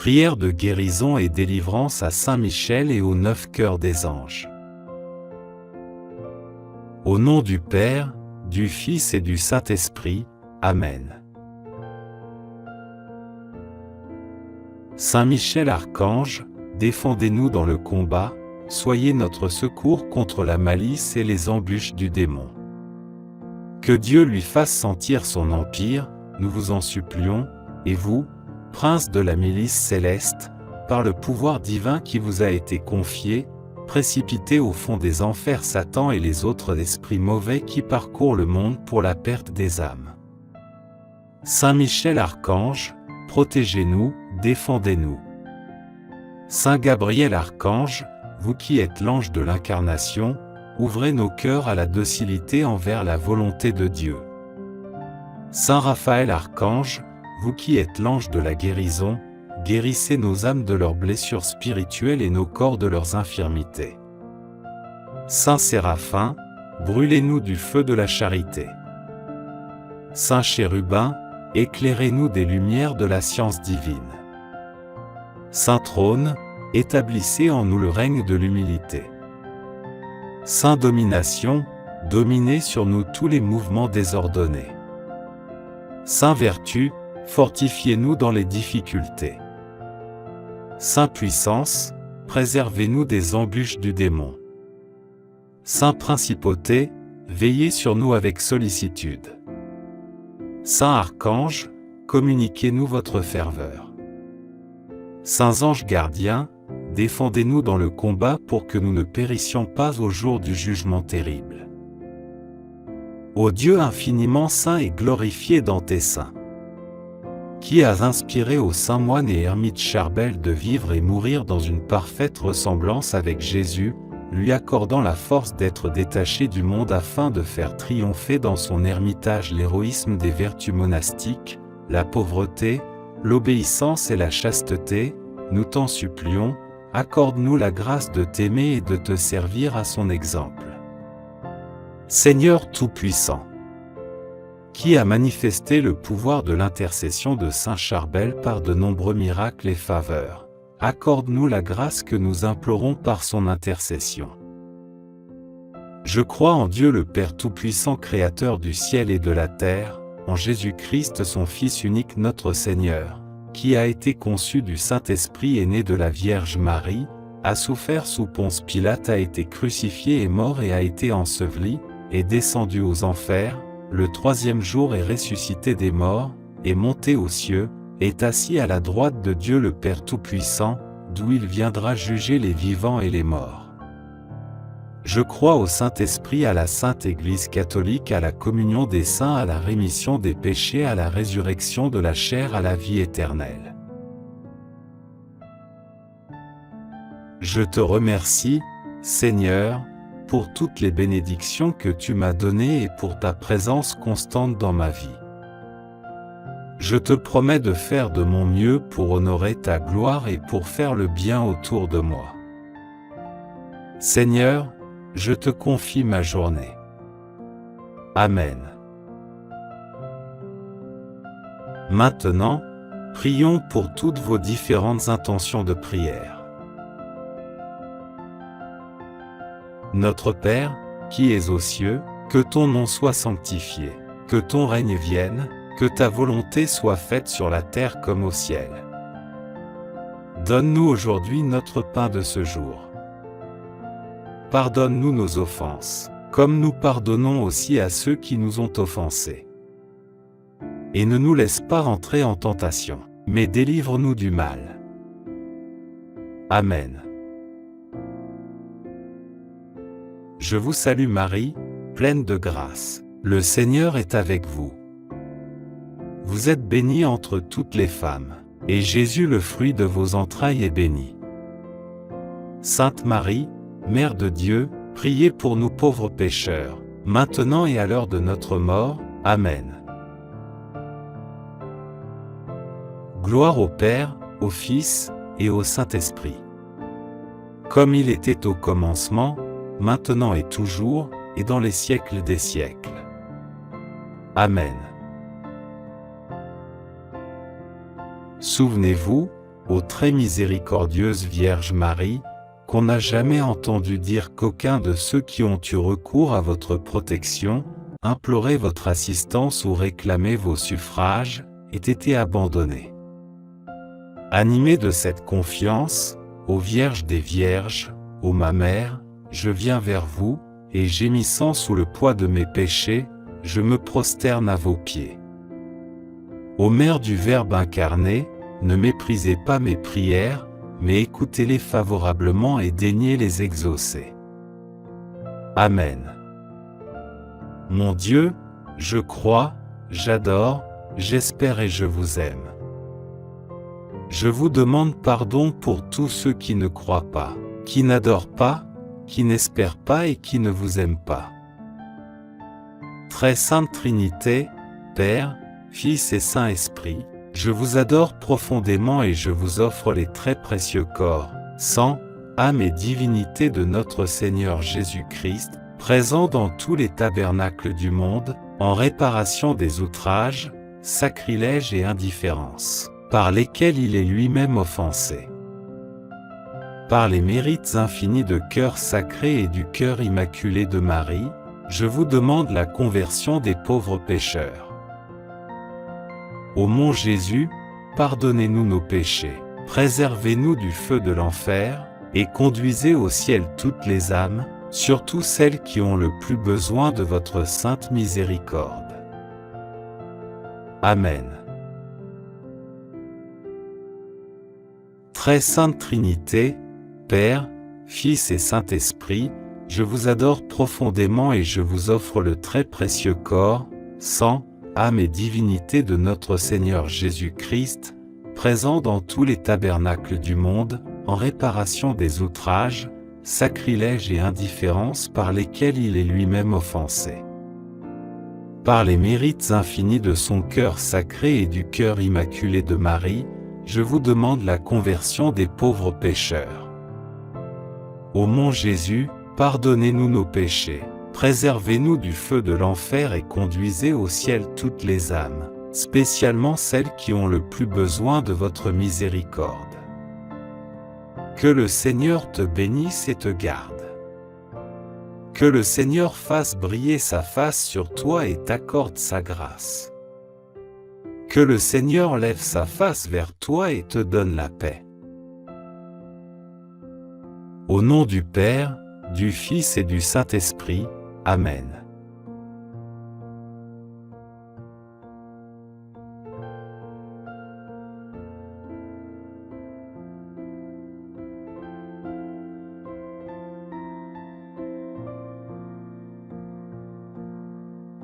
Prière de guérison et délivrance à Saint Michel et aux 9 cœurs des anges. Au nom du Père, du Fils et du Saint-Esprit. Amen. Saint Michel Archange, défendez-nous dans le combat, soyez notre secours contre la malice et les embûches du démon. Que Dieu lui fasse sentir son empire, nous vous en supplions, et vous, prince de la milice céleste, par le pouvoir divin qui vous a été confié, précipitez au fond des enfers Satan et les autres esprits mauvais qui parcourent le monde pour la perte des âmes. Saint Michel Archange, protégez-nous, défendez-nous. Saint Gabriel Archange, vous qui êtes l'ange de l'incarnation, ouvrez nos cœurs à la docilité envers la volonté de Dieu. Saint Raphaël Archange, vous qui êtes l'ange de la guérison, guérissez nos âmes de leurs blessures spirituelles et nos corps de leurs infirmités. Saint Séraphin, brûlez-nous du feu de la charité. Saint Chérubin, éclairez-nous des lumières de la science divine. Saint Trône, établissez en nous le règne de l'humilité. Saint Domination, dominez sur nous tous les mouvements désordonnés. Saint Vertu, fortifiez-nous dans les difficultés. Saint Puissance, préservez-nous des embûches du démon. Saint Principauté, veillez sur nous avec sollicitude. Saint Archange, communiquez-nous votre ferveur. Saints anges gardiens, défendez-nous dans le combat pour que nous ne périssions pas au jour du jugement terrible. Ô Dieu infiniment saint et glorifié dans tes saints, qui as inspiré aux saints moines et ermites Charbel de vivre et mourir dans une parfaite ressemblance avec Jésus, lui accordant la force d'être détaché du monde afin de faire triompher dans son ermitage l'héroïsme des vertus monastiques, la pauvreté, l'obéissance et la chasteté, nous t'en supplions, accorde-nous la grâce de t'aimer et de te servir à son exemple. Seigneur Tout-Puissant, qui a manifesté le pouvoir de l'intercession de Saint Charbel par de nombreux miracles et faveurs, accorde-nous la grâce que nous implorons par son intercession. Je crois en Dieu le Père Tout-Puissant, Créateur du ciel et de la terre, en Jésus-Christ son Fils unique notre Seigneur, qui a été conçu du Saint-Esprit et né de la Vierge Marie, a souffert sous Ponce Pilate, a été crucifié et mort et a été enseveli, est descendu aux enfers, le 3e jour est ressuscité des morts, est monté aux cieux, est assis à la droite de Dieu le Père Tout-Puissant, d'où il viendra juger les vivants et les morts. Je crois au Saint-Esprit, à la Sainte Église catholique, à la communion des saints, à la rémission des péchés, à la résurrection de la chair, à la vie éternelle. Je te remercie, Seigneur, pour toutes les bénédictions que tu m'as données et pour ta présence constante dans ma vie. Je te promets de faire de mon mieux pour honorer ta gloire et pour faire le bien autour de moi. Seigneur, je te confie ma journée. Amen. Maintenant, prions pour toutes vos différentes intentions de prière. Notre Père, qui es aux cieux, que ton nom soit sanctifié, que ton règne vienne, que ta volonté soit faite sur la terre comme au ciel. Donne-nous aujourd'hui notre pain de ce jour. Pardonne-nous nos offenses, comme nous pardonnons aussi à ceux qui nous ont offensés. Et ne nous laisse pas entrer en tentation, mais délivre-nous du mal. Amen. Je vous salue Marie, pleine de grâce. Le Seigneur est avec vous. Vous êtes bénie entre toutes les femmes, et Jésus, le fruit de vos entrailles, est béni. Sainte Marie, Mère de Dieu, priez pour nous pauvres pécheurs, maintenant et à l'heure de notre mort. Amen. Gloire au Père, au Fils, et au Saint-Esprit. Comme il était au commencement, maintenant et toujours, et dans les siècles des siècles. Amen. Souvenez-vous, ô très miséricordieuse Vierge Marie, qu'on n'a jamais entendu dire qu'aucun de ceux qui ont eu recours à votre protection, imploré votre assistance ou réclamé vos suffrages, ait été abandonné. Animé de cette confiance, ô Vierge des Vierges, ô ma Mère, je viens vers vous, et gémissant sous le poids de mes péchés, je me prosterne à vos pieds. Ô Mère du Verbe incarné, ne méprisez pas mes prières, mais écoutez-les favorablement et daignez les exaucer. Amen. Mon Dieu, je crois, j'adore, j'espère et je vous aime. Je vous demande pardon pour tous ceux qui ne croient pas, qui n'adorent pas, qui n'espèrent pas et qui ne vous aiment pas. Très Sainte Trinité, Père, Fils et Saint-Esprit, je vous adore profondément et je vous offre les très précieux corps, sang, âme et divinité de notre Seigneur Jésus-Christ, présent dans tous les tabernacles du monde, en réparation des outrages, sacrilèges et indifférences, par lesquels il est lui-même offensé. Par les mérites infinis de cœur sacré et du cœur immaculé de Marie, je vous demande la conversion des pauvres pécheurs. Ô mon Jésus, pardonnez-nous nos péchés, préservez-nous du feu de l'enfer, et conduisez au ciel toutes les âmes, surtout celles qui ont le plus besoin de votre sainte miséricorde. Amen. Très Sainte Trinité, Père, Fils et Saint-Esprit, je vous adore profondément et je vous offre le très précieux corps, sang, âme et divinité de notre Seigneur Jésus-Christ, présent dans tous les tabernacles du monde, en réparation des outrages, sacrilèges et indifférences par lesquels il est lui-même offensé. Par les mérites infinis de son cœur sacré et du cœur immaculé de Marie, je vous demande la conversion des pauvres pécheurs. Ô mon Jésus, pardonnez-nous nos péchés, préservez-nous du feu de l'enfer et conduisez au ciel toutes les âmes, spécialement celles qui ont le plus besoin de votre miséricorde. Que le Seigneur te bénisse et te garde. Que le Seigneur fasse briller sa face sur toi et t'accorde sa grâce. Que le Seigneur lève sa face vers toi et te donne la paix. Au nom du Père, du Fils et du Saint-Esprit, Amen.